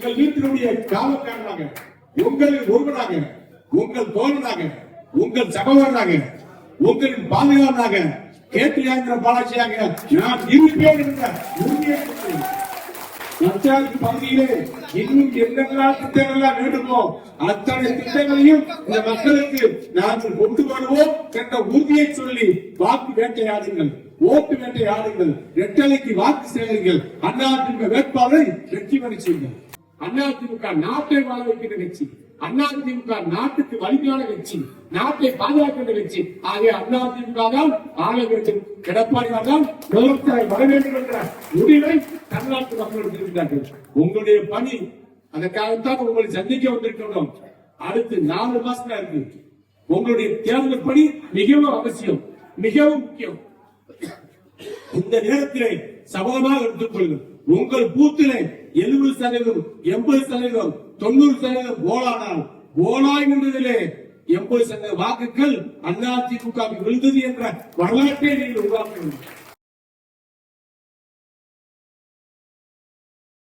உங்கள் வீட்டினுடைய காவல்காரனாக, உங்களில் ஒருவனாக, உங்கள் தோழனாக, உங்கள் சகோதரனாக, உங்களின் பாதுகாவனாக, கேட்டியாங்கிற பாலாட்சியாக நான் இருப்பேன் என்ற உறுதியை பகுதியிலே இன்னும் என்னெல்லாம் திட்டங்கள்லாம் வேண்டுமோ அத்தனை திட்டங்களையும் இந்த மக்களுக்கு நாங்கள் கொண்டு வருவோம் என்ற உறுதியை சொல்லி வாக்கு வேட்டையாடுங்கள், ஓட்டு வேட்டையாடுங்கள், இரட்டலைக்கு வாக்கு சேருங்கள். அதிமுக வேட்பாளரை வெற்றி பெற செய்யுங்கள். அதிமுக நாட்டை வாழ வைக்கின்ற கட்சி, அதிமுக நாட்டுக்கு வலிமையான கட்சி, நாட்டை பாதுகாக்கின்ற கட்சி. ஆகிய அதிமுக தான் ஆள வேண்டும், எடப்பாடி தான் முதலமைச்சரை வர வேண்டும் என்ற முடிவை தமிழ்நாட்டு மக்கள் எடுத்திருக்கிறார்கள். உங்களுடைய பணி அதற்காகத்தான் உங்களை சந்திக்க வந்திருக்கிறோம். அடுத்து 4 மாசம் இருக்கு. உங்களுடைய தேர்தல் பணி மிகவும் அவசியம், மிகவும் முக்கியம். இந்த நேரத்திலே சபலமாக எடுத்துக் கொள்ளுங்கள். உங்கள் பூத்திலே 70%, 80%, 90% போலானால் போலாய் நின்றதிலே 80% வாக்குகள் அதிமுக விழுந்தது என்ற வரலாற்றை நீங்கள் உருவாக்க வேண்டும்.